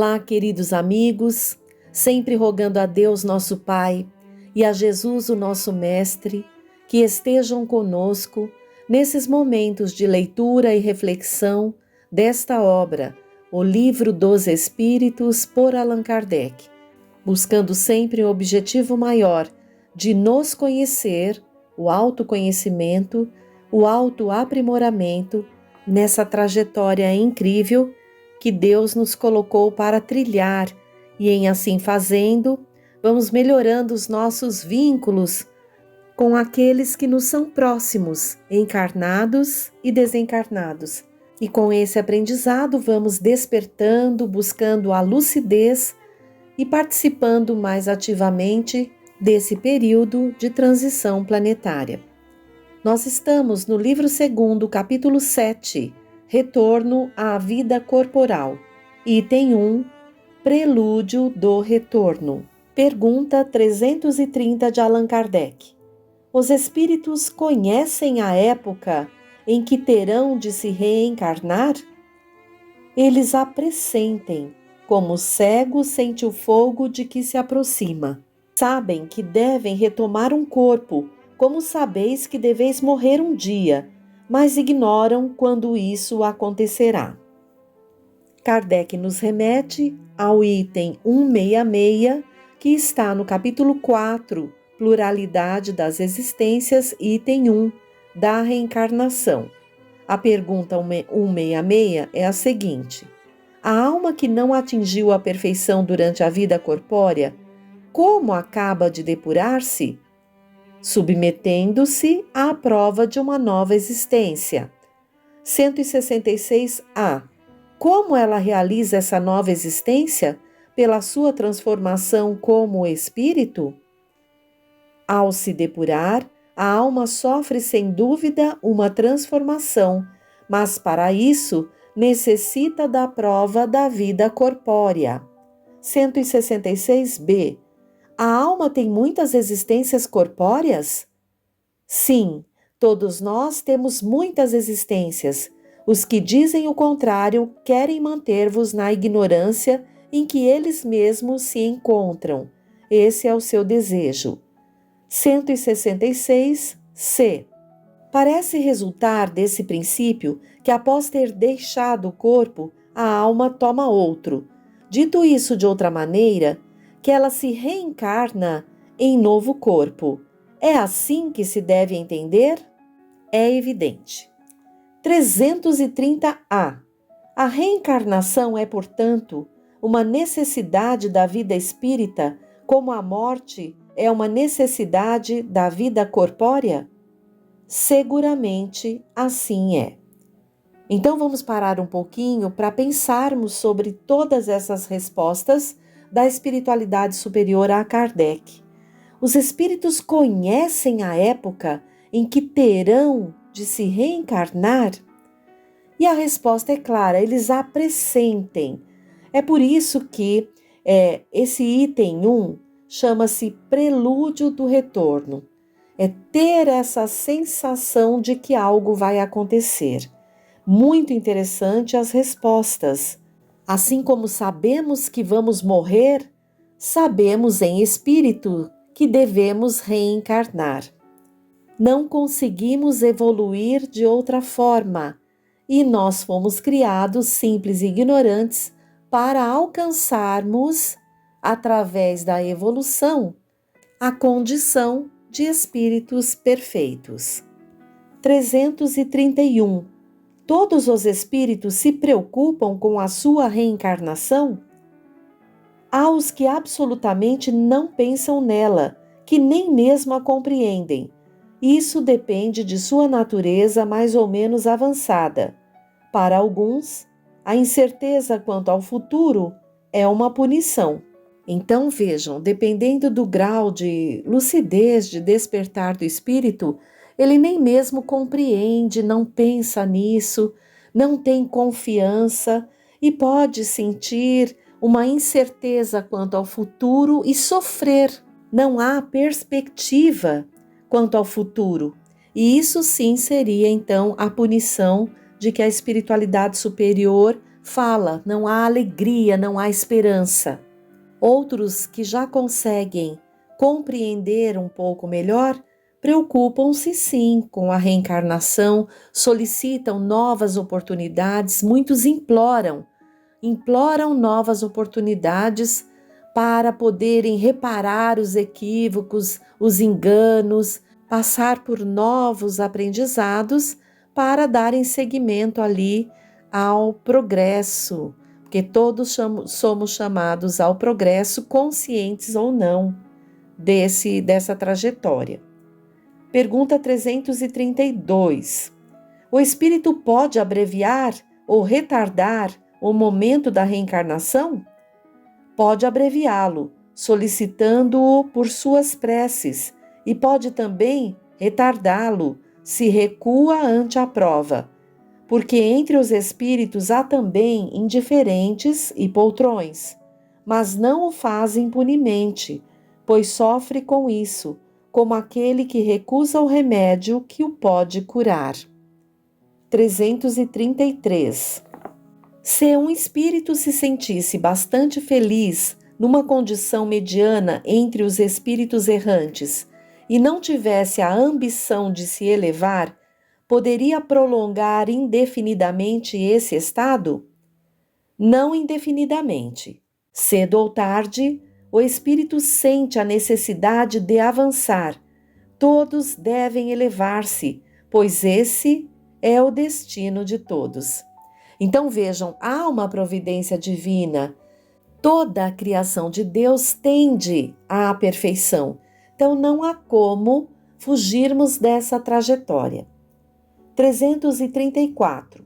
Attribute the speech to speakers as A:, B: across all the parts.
A: Olá, queridos amigos, sempre rogando a Deus nosso Pai e a Jesus o nosso Mestre, que estejam conosco nesses momentos de leitura e reflexão desta obra, O Livro dos Espíritos, por Allan Kardec, buscando sempre o objetivo maior de nos conhecer, o autoconhecimento, o autoaprimoramento nessa trajetória incrível que Deus nos colocou para trilhar e, em assim fazendo, vamos melhorando os nossos vínculos com aqueles que nos são próximos, encarnados e desencarnados. E com esse aprendizado vamos despertando, buscando a lucidez e participando mais ativamente desse período de transição planetária. Nós estamos no livro 2º, capítulo 7, Retorno à Vida Corporal, item 1, Prelúdio do Retorno. Pergunta 330 de Allan Kardec. Os espíritos conhecem a época em que terão de se reencarnar? Eles a pressentem, como o cego sente o fogo de que se aproxima. Sabem que devem retomar um corpo, como sabeis que deveis morrer um dia, mas ignoram quando isso acontecerá. Kardec nos remete ao item 166, que está no capítulo 4, Pluralidade das Existências, item 1, da reencarnação. A pergunta 166 é a seguinte: a alma que não atingiu a perfeição durante a vida corpórea, como acaba de depurar-se? Submetendo-se à prova de uma nova existência. 166A. Como ela realiza essa nova existência? Pela sua transformação como espírito? Ao se depurar, a alma sofre sem dúvida uma transformação, mas para isso necessita da prova da vida corpórea. 166B. A alma tem muitas existências corpóreas? Sim, todos nós temos muitas existências. Os que dizem o contrário querem manter-vos na ignorância em que eles mesmos se encontram. Esse é o seu desejo. 166C. Parece resultar desse princípio que, após ter deixado o corpo, a alma toma outro. Dito isso de outra maneira, que ela se reencarna em novo corpo. É assim que se deve entender? É evidente. 330A. A reencarnação é, portanto, uma necessidade da vida espírita, como a morte é uma necessidade da vida corpórea? Seguramente assim é. Então vamos parar um pouquinho para pensarmos sobre todas essas respostas da espiritualidade superior a Kardec. Os espíritos conhecem a época em que terão de se reencarnar? E a resposta é clara, eles a pressentem. É por isso que esse item 1 chama-se Prelúdio do Retorno. É ter essa sensação de que algo vai acontecer. Muito interessante as respostas. Assim como sabemos que vamos morrer, sabemos em espírito que devemos reencarnar. Não conseguimos evoluir de outra forma, e nós fomos criados simples e ignorantes para alcançarmos, através da evolução, a condição de espíritos perfeitos. 331. Todos os espíritos se preocupam com a sua reencarnação? Há os que absolutamente não pensam nela, que nem mesmo a compreendem. Isso depende de sua natureza mais ou menos avançada. Para alguns, a incerteza quanto ao futuro é uma punição. Então vejam, dependendo do grau de lucidez, de despertar do espírito, ele nem mesmo compreende, não pensa nisso, não tem confiança e pode sentir uma incerteza quanto ao futuro e sofrer. Não há perspectiva quanto ao futuro. E isso sim seria então a punição de que a espiritualidade superior fala, não há alegria, não há esperança. Outros que já conseguem compreender um pouco melhor, preocupam-se sim com a reencarnação, solicitam novas oportunidades, muitos imploram novas oportunidades para poderem reparar os equívocos, os enganos, passar por novos aprendizados para darem seguimento ali ao progresso, porque todos somos chamados ao progresso, conscientes ou não dessa trajetória. Pergunta 332. O espírito pode abreviar ou retardar o momento da reencarnação? Pode abreviá-lo, solicitando-o por suas preces, e pode também retardá-lo se recua ante a prova, porque entre os espíritos há também indiferentes e poltrões, mas não o faz impunemente, pois sofre com isso, como aquele que recusa o remédio que o pode curar. 333. Se um espírito se sentisse bastante feliz numa condição mediana entre os espíritos errantes e não tivesse a ambição de se elevar, poderia prolongar indefinidamente esse estado? Não indefinidamente. Cedo ou tarde, o espírito sente a necessidade de avançar. Todos devem elevar-se, pois esse é o destino de todos. Então vejam, há uma providência divina. Toda a criação de Deus tende à perfeição. Então não há como fugirmos dessa trajetória. 334.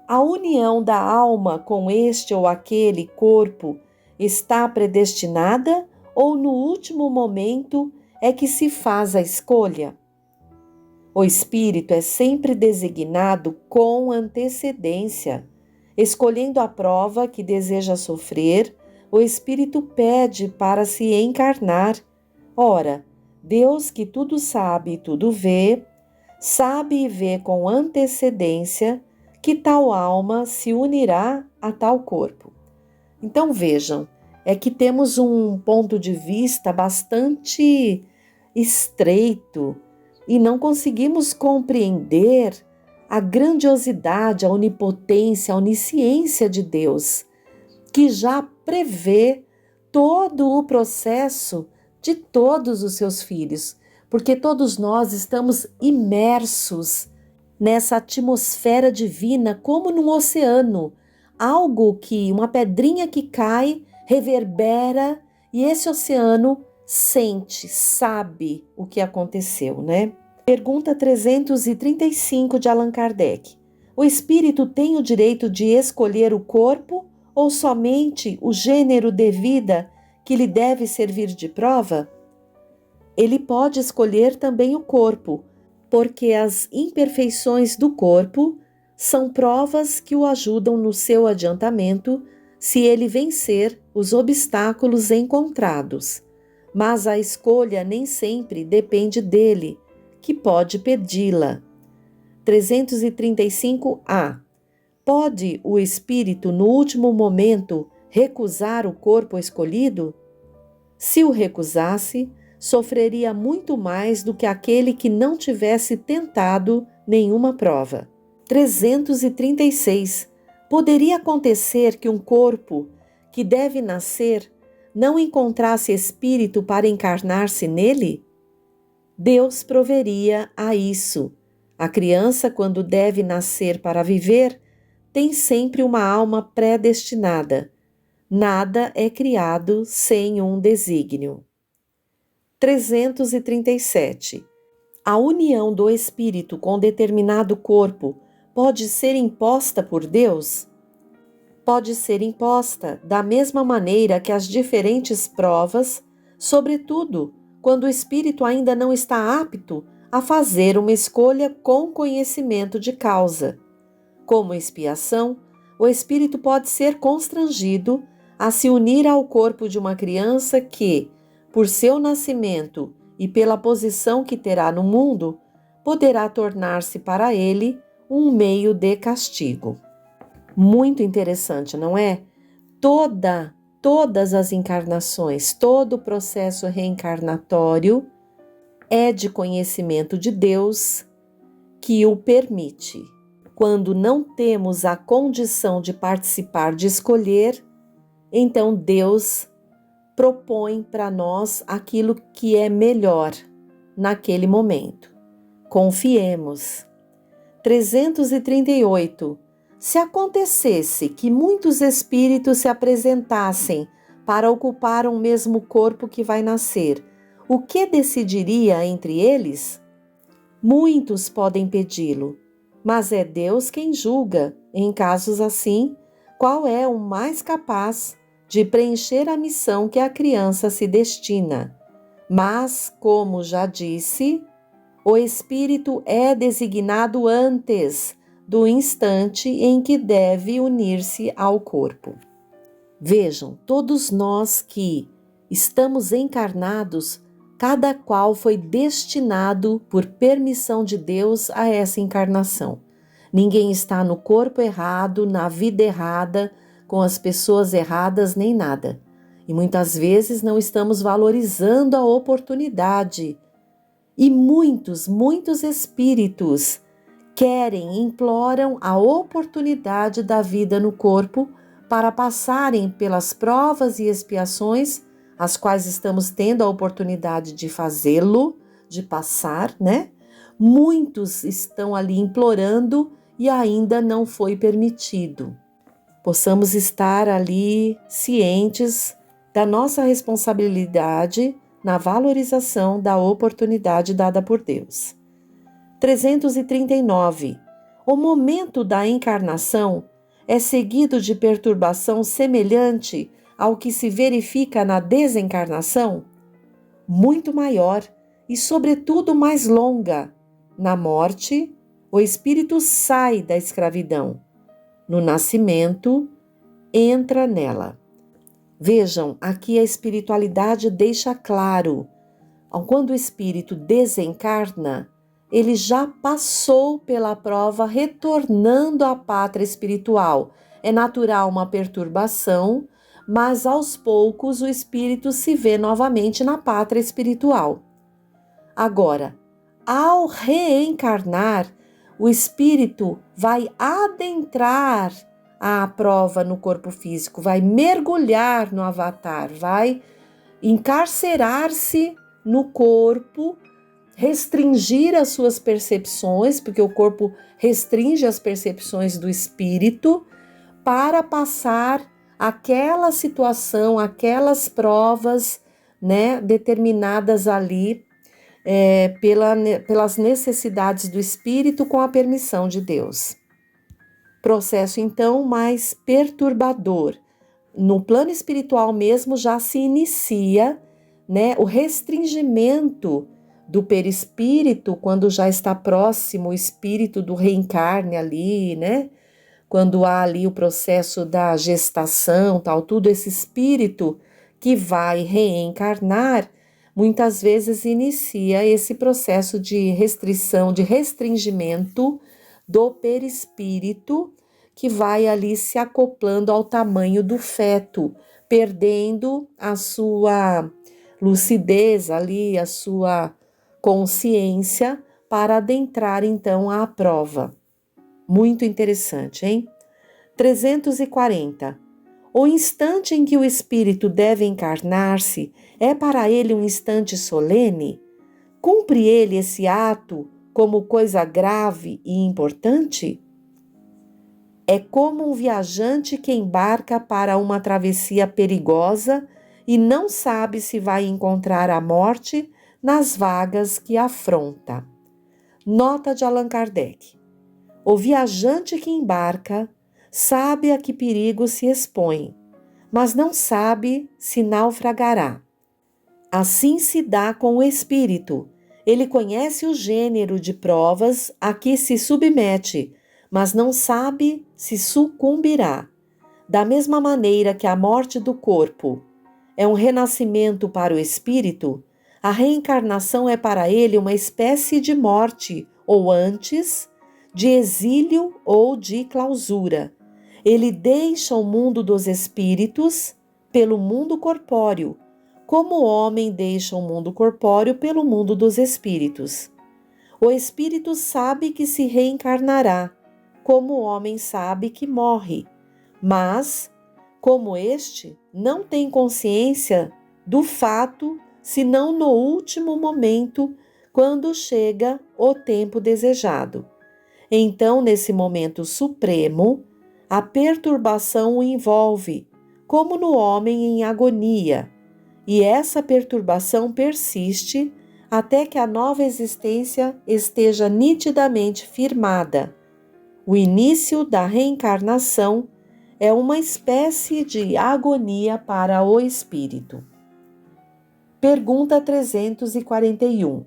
A: A união da alma com este ou aquele corpo está predestinada ou no último momento é que se faz a escolha? O espírito é sempre designado com antecedência. Escolhendo a prova que deseja sofrer, o espírito pede para se encarnar. Ora, Deus, que tudo sabe e tudo vê, sabe e vê com antecedência que tal alma se unirá a tal corpo. Então vejam, é que temos um ponto de vista bastante estreito e não conseguimos compreender a grandiosidade, a onipotência, a onisciência de Deus, que já prevê todo o processo de todos os seus filhos, porque todos nós estamos imersos nessa atmosfera divina como num oceano, algo que, uma pedrinha que cai, reverbera e esse oceano sente, sabe o que aconteceu, né? Pergunta 335 de Allan Kardec. O espírito tem o direito de escolher o corpo ou somente o gênero de vida que lhe deve servir de prova? Ele pode escolher também o corpo, porque as imperfeições do corpo são provas que o ajudam no seu adiantamento se ele vencer os obstáculos encontrados. Mas a escolha nem sempre depende dele, que pode pedi-la. 335A. Pode o espírito, no último momento, recusar o corpo escolhido? Se o recusasse, sofreria muito mais do que aquele que não tivesse tentado nenhuma prova. 336. Poderia acontecer que um corpo que deve nascer não encontrasse espírito para encarnar-se nele? Deus proveria a isso. A criança, quando deve nascer para viver, tem sempre uma alma predestinada. Nada é criado sem um desígnio. 337. A união do espírito com determinado corpo pode ser imposta por Deus? Pode ser imposta da mesma maneira que as diferentes provas, sobretudo quando o espírito ainda não está apto a fazer uma escolha com conhecimento de causa. Como expiação, o espírito pode ser constrangido a se unir ao corpo de uma criança que, por seu nascimento e pela posição que terá no mundo, poderá tornar-se para ele um meio de castigo. Muito interessante, não é? Todas as encarnações, todo o processo reencarnatório é de conhecimento de Deus que o permite. Quando não temos a condição de participar, de escolher, então Deus propõe para nós aquilo que é melhor naquele momento. Confiemos. 338. Se acontecesse que muitos espíritos se apresentassem para ocupar um mesmo corpo que vai nascer, o que decidiria entre eles? Muitos podem pedi-lo, mas é Deus quem julga, em casos assim, qual é o mais capaz de preencher a missão que a criança se destina. Mas, como já disse, o espírito é designado antes do instante em que deve unir-se ao corpo. Vejam, todos nós que estamos encarnados, cada qual foi destinado por permissão de Deus a essa encarnação. Ninguém está no corpo errado, na vida errada, com as pessoas erradas, nem nada. E muitas vezes não estamos valorizando a oportunidade. E muitos espíritos querem, imploram a oportunidade da vida no corpo para passarem pelas provas e expiações, as quais estamos tendo a oportunidade de fazê-lo, de passar, né? Muitos estão ali implorando e ainda não foi permitido. Possamos estar ali cientes da nossa responsabilidade na valorização da oportunidade dada por Deus. 339. O momento da encarnação é seguido de perturbação semelhante ao que se verifica na desencarnação? Muito maior e, sobretudo, mais longa. Na morte, o espírito sai da escravidão. No nascimento, entra nela. Vejam, aqui a espiritualidade deixa claro, quando o espírito desencarna, ele já passou pela prova retornando à pátria espiritual. É natural uma perturbação, mas aos poucos o espírito se vê novamente na pátria espiritual. Agora, ao reencarnar, o espírito vai adentrar a prova no corpo físico, vai mergulhar no avatar, vai encarcerar-se no corpo, restringir as suas percepções, porque o corpo restringe as percepções do espírito, para passar aquela situação, aquelas provas, né, determinadas ali pelas necessidades do espírito com a permissão de Deus. Processo, então, mais perturbador. No plano espiritual mesmo já se inicia, né, o restringimento do perispírito, quando já está próximo o espírito do reencarne ali, né? Quando há ali o processo da gestação, tal, tudo esse espírito que vai reencarnar, muitas vezes inicia esse processo de restrição, de restringimento do perispírito, que vai ali se acoplando ao tamanho do feto, perdendo a sua lucidez ali, a sua consciência, para adentrar então à prova. Muito interessante, hein? 340. O instante em que o espírito deve encarnar-se é para ele um instante solene? Cumpre ele esse ato como coisa grave e importante? É como um viajante que embarca para uma travessia perigosa e não sabe se vai encontrar a morte nas vagas que afronta. Nota de Allan Kardec. O viajante que embarca sabe a que perigo se expõe, mas não sabe se naufragará. Assim se dá com o espírito. Ele conhece o gênero de provas a que se submete, mas não sabe se sucumbirá. Da mesma maneira que a morte do corpo é um renascimento para o espírito, a reencarnação é para ele uma espécie de morte, ou antes, de exílio ou de clausura. Ele deixa o mundo dos espíritos pelo mundo corpóreo, como o homem deixa o mundo corpóreo pelo mundo dos espíritos. O espírito sabe que se reencarnará, como o homem sabe que morre, mas, como este, não tem consciência do fato, senão no último momento, quando chega o tempo desejado. Então, nesse momento supremo, a perturbação o envolve, como no homem em agonia, e essa perturbação persiste até que a nova existência esteja nitidamente firmada. O início da reencarnação é uma espécie de agonia para o espírito. Pergunta 341.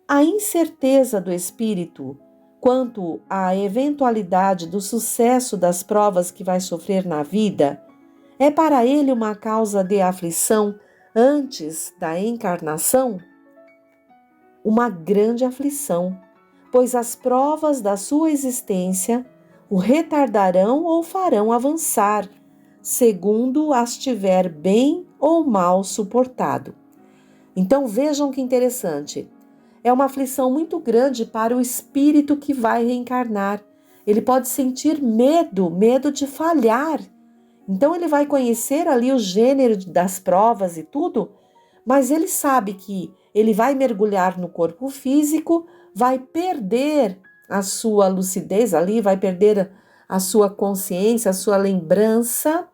A: A incerteza do espírito quanto à eventualidade do sucesso das provas que vai sofrer na vida é para ele uma causa de aflição antes da encarnação? Uma grande aflição, pois as provas da sua existência o retardarão ou farão avançar, segundo as tiver bem ou mal suportado. Então vejam que interessante. É uma aflição muito grande para o espírito que vai reencarnar. Ele pode sentir medo de falhar. Então ele vai conhecer ali o gênero das provas e tudo, mas ele sabe que ele vai mergulhar no corpo físico, vai perder a sua lucidez ali, vai perder a sua consciência, a sua lembrança,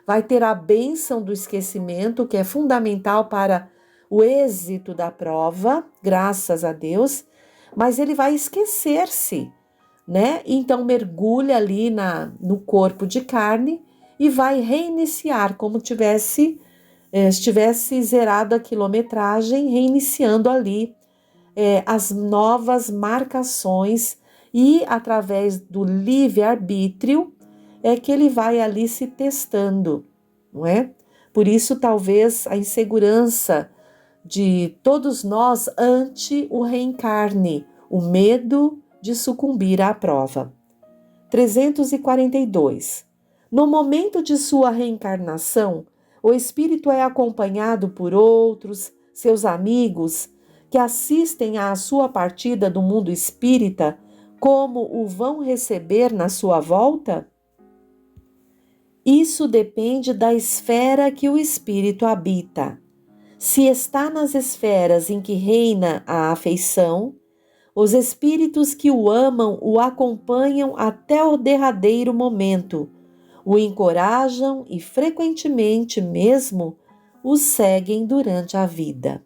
A: vai ter a bênção do esquecimento, que é fundamental para o êxito da prova, graças a Deus, mas ele vai esquecer-se, né? Então mergulha ali no corpo de carne e vai reiniciar como estivesse zerado a quilometragem, reiniciando ali as novas marcações e através do livre-arbítrio é que ele vai ali se testando, não é? Por isso talvez a insegurança de todos nós ante o reencarne, o medo de sucumbir à prova. 342. No momento de sua reencarnação, o espírito é acompanhado por outros, seus amigos, que assistem à sua partida do mundo espírita, como o vão receber na sua volta? Isso depende da esfera que o espírito habita. Se está nas esferas em que reina a afeição, os espíritos que o amam o acompanham até o derradeiro momento, o encorajam e frequentemente mesmo o seguem durante a vida.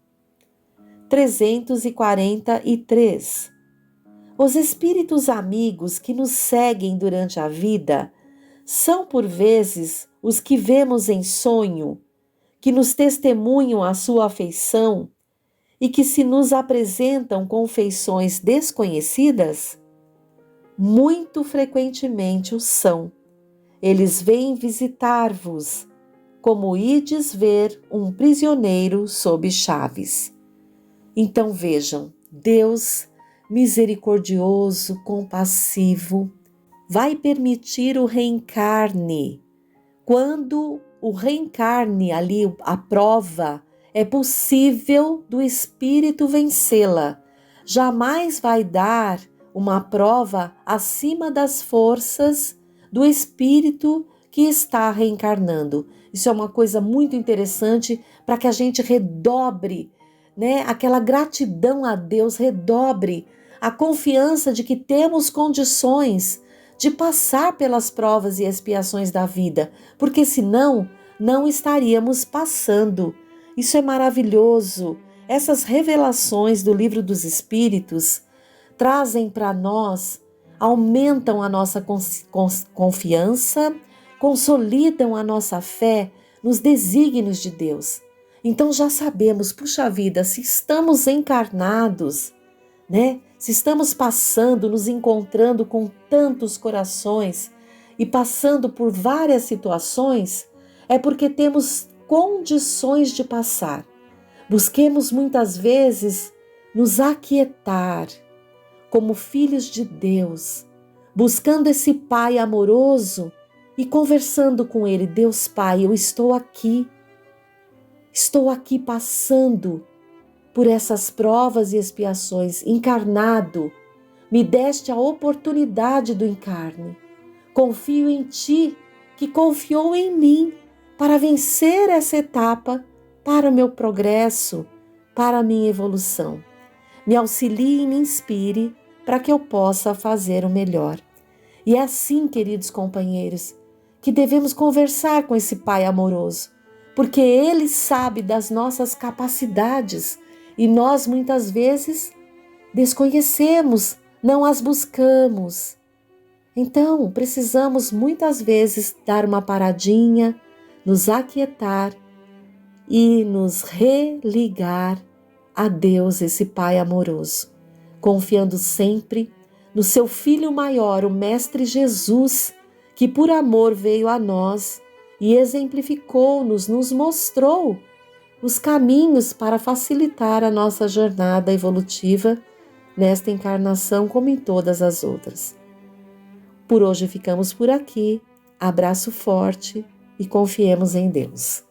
A: 343. Os espíritos amigos que nos seguem durante a vida são por vezes os que vemos em sonho, que nos testemunham a sua afeição e que se nos apresentam com feições desconhecidas? Muito frequentemente o são. Eles vêm visitar-vos, como ides ver um prisioneiro sob chaves. Então vejam, Deus misericordioso, compassivo, vai permitir o reencarne. Quando o reencarne ali, a prova, é possível do espírito vencê-la. Jamais vai dar uma prova acima das forças do espírito que está reencarnando. Isso é uma coisa muito interessante para que a gente redobre, né? Aquela gratidão a Deus, redobre a confiança de que temos condições de passar pelas provas e expiações da vida, porque senão não estaríamos passando. Isso é maravilhoso. Essas revelações do Livro dos Espíritos trazem para nós, aumentam a nossa confiança, consolidam a nossa fé nos desígnios de Deus. Então já sabemos, puxa vida, se estamos encarnados, né? Se estamos passando, nos encontrando com tantos corações e passando por várias situações, é porque temos condições de passar. Busquemos muitas vezes nos aquietar como filhos de Deus, buscando esse Pai amoroso e conversando com Ele: Deus Pai, eu estou aqui passando por essas provas e expiações, encarnado, me deste a oportunidade do encarne. Confio em Ti, que confiou em mim para vencer essa etapa, para o meu progresso, para a minha evolução. Me auxilie e me inspire para que eu possa fazer o melhor. E é assim, queridos companheiros, que devemos conversar com esse Pai amoroso, porque Ele sabe das nossas capacidades e nós muitas vezes desconhecemos, não as buscamos. Então, precisamos muitas vezes dar uma paradinha, nos aquietar e nos religar a Deus, esse Pai amoroso, confiando sempre no seu Filho maior, o Mestre Jesus, que por amor veio a nós e exemplificou-nos, nos mostrou os caminhos para facilitar a nossa jornada evolutiva nesta encarnação como em todas as outras. Por hoje ficamos por aqui. Abraço forte e confiemos em Deus.